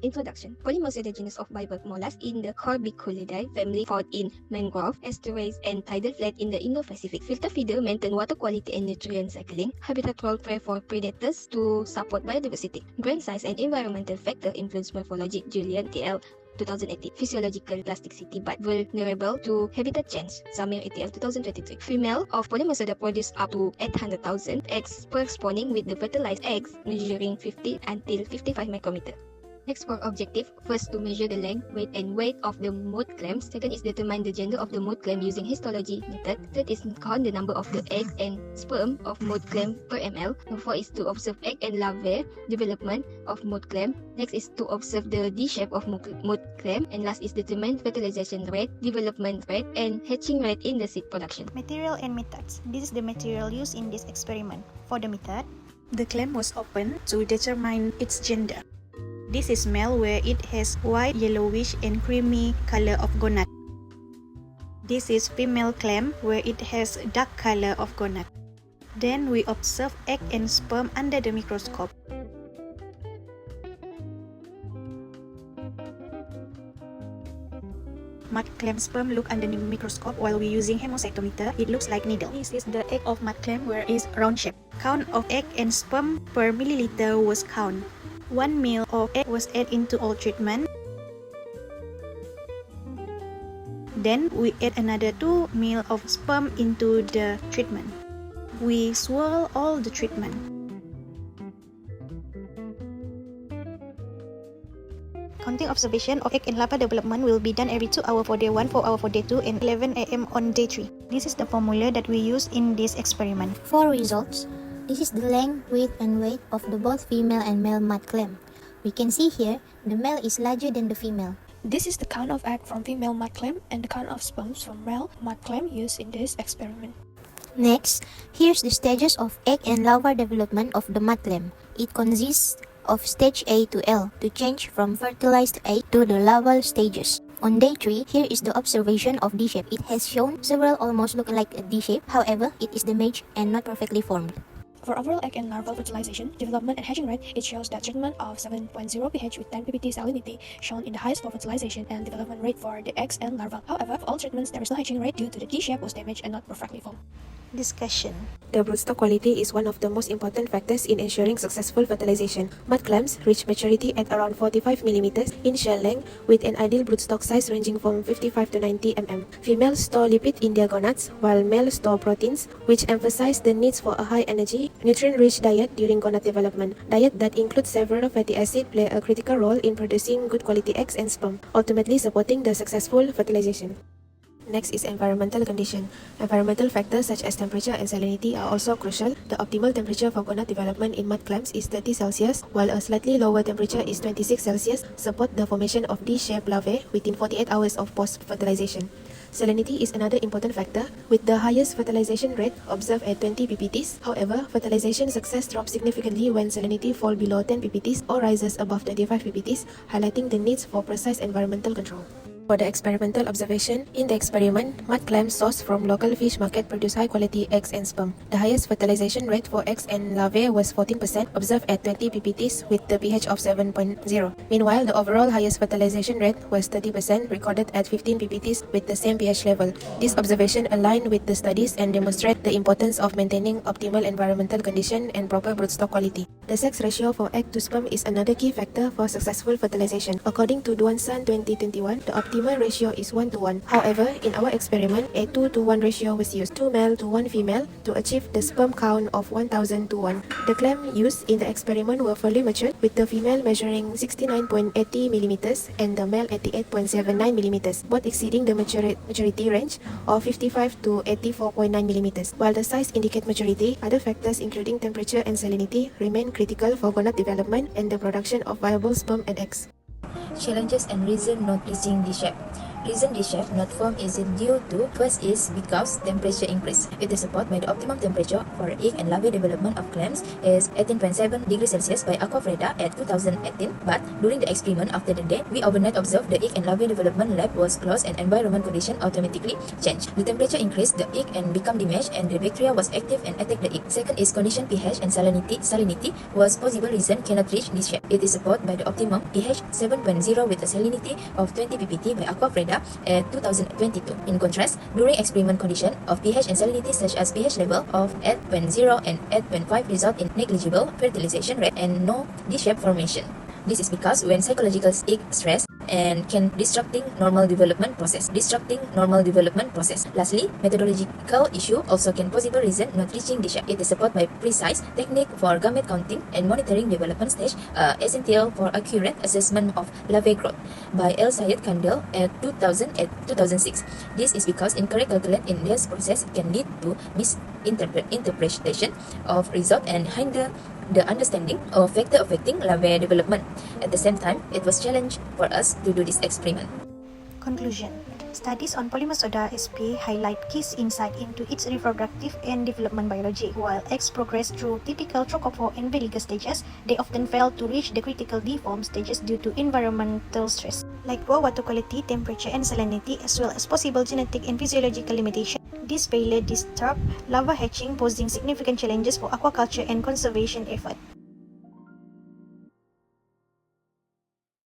Introduction. Polymers are the genus of bivalve mollusks in the Corbiculidae family found in mangrove, estuaries, and tidal flats in the Indo-Pacific. Filter feeder maintain water quality and nutrient cycling. Habitat role prey for predators to support biodiversity. Grain size and environmental factor influence morphology. Julian T.L. 2018. Physiological plasticity but vulnerable to habitat change. Samir et al. 2023. Female of Polymosaida produce up to 800,000 eggs per spawning, with the fertilized eggs measuring 50 until 55 micrometer. Next, for objective: first, to measure the length, weight, and weight of the moat clams. Second is determine the gender of the moat clam using histology method. Third is count the number of the egg and sperm of moat clam per ml. Number 4 is to observe egg and larvae development of moat clam. Next is to observe the D shape of moat clam. And last is determine fertilization rate, development rate, and hatching rate in the seed production. Material and methods. This is the material used in this experiment. For the method, the clam was opened to determine its gender. This is male, where it has white, yellowish, and creamy color of gonad. This is female clam, where it has dark color of gonad. Then we observe egg and sperm under the microscope. Mud clam sperm look under the microscope while we using hemocytometer. It looks like needle. This is the egg of mud clam, where it is round shape. Count of egg and sperm per milliliter was count. 1 ml of egg was added into all treatment. Then we add another 2 ml of sperm into the treatment. We swirl all the treatment. Counting observation of egg and larva development will be done every 2 hours for day 1, 4 hours for day 2, and 11 AM on day 3. This is the formula that we use in this experiment. For results, this is the length, width, and weight of the both female and male mud clam. We can see here, the male is larger than the female. This is the count of egg from female mud clam and the count of sperms from male mud clam used in this experiment. Next, here's the stages of egg and larva development of the mud clam. It consists of stage A to L, to change from fertilized egg to the larval stages. On day 3, here is the observation of D shape. It has shown several almost look like a D shape, however, it is damaged and not perfectly formed. For overall egg and larval fertilization, development, and hatching rate, it shows that treatment of 7.0 pH with 10 ppt salinity shown in the highest for fertilization and development rate for the eggs and larva. However, for all treatments, there is no hatching rate due to the D shape was damaged and not perfectly formed. Discussion. The broodstock quality is one of the most important factors in ensuring successful fertilization. Mud clams reach maturity at around 45 mm in shell length, with an ideal broodstock size ranging from 55 to 90 mm. Females store lipid in their gonads, while males store proteins, which emphasize the needs for a high-energy, nutrient-rich diet during gonad development. Diet that includes several fatty acids play a critical role in producing good quality eggs and sperm, ultimately supporting the successful fertilization. Next is environmental condition. Environmental factors such as temperature and salinity are also crucial. The optimal temperature for gonad development in mud clams is 30 Celsius, while a slightly lower temperature is 26 Celsius, support the formation of D-shaped larvae within 48 hours of post-fertilization. Salinity is another important factor, with the highest fertilization rate observed at 20 ppts. However, fertilization success drops significantly when salinity falls below 10 ppts or rises above 25 ppts, highlighting the needs for precise environmental control. For the experimental observation, in the experiment, mud clams sourced from local fish market produce high-quality eggs and sperm. The highest fertilization rate for eggs and larvae was 14%, observed at 20 ppts with the pH of 7.0. Meanwhile, the overall highest fertilization rate was 30%, recorded at 15 ppts with the same pH level. This observation aligned with the studies and demonstrate the importance of maintaining optimal environmental condition and proper broodstock quality. The sex ratio for egg to sperm is another key factor for successful fertilization. According to Duansan 2021, the optimal ratio is 1:1. However, in our experiment, a 2:1 ratio was used, 2 male to 1 female, to achieve the sperm count of 1000 to 1. The clam used in the experiment were fully matured, with the female measuring 69.80 mm and the male 88.79 mm, both exceeding the maturity range of 55 to 84.9 mm. While the size indicate maturity, other factors including temperature and salinity remain critical for gonad development and the production of viable sperm and eggs. Challenges and reason not pleasing D shape. Reason this shape not form is due to first is because temperature increase. It is supported by the optimum temperature for egg and larvae development of clams is 18.7 degrees Celsius by Aquafreda at 2018. But during the experiment after the day, we overnight observed the egg and larvae development lab was closed and environment condition automatically changed. The temperature increased the egg and become damaged and the bacteria was active and attacked the egg. Second is condition pH and salinity. Salinity was possible reason cannot reach this shape. It is supported by the optimum pH 7.0 with a salinity of 20 ppt by Aquafreda at 2022. In contrast, during experiment condition of pH and salinity such as pH level of 8.0 and 8.5 result in negligible fertilization rate and no D-shape formation. This is because when psychological egg stress and can disrupting normal development process. Lastly, methodological issue also can possible reason not reaching the shape. It is supported by precise technique for gamete counting and monitoring development stage, essential for accurate assessment of larvae growth by L. Syed Kandel at 2006. This is because incorrect calculate in this process can lead to misinterpretation of result and hinder the understanding of factor affecting larvae development. At the same time, it was challenge for us to do this experiment. Conclusion. Studies on polymer soda SP highlight key insight into its reproductive and development biology. While eggs progress through typical trochophore and veliger stages, they often fail to reach the critical deform stages due to environmental stress, like poor water quality, temperature and salinity, as well as possible genetic and physiological limitations. This failure disturbs larva hatching, posing significant challenges for aquaculture and conservation effort.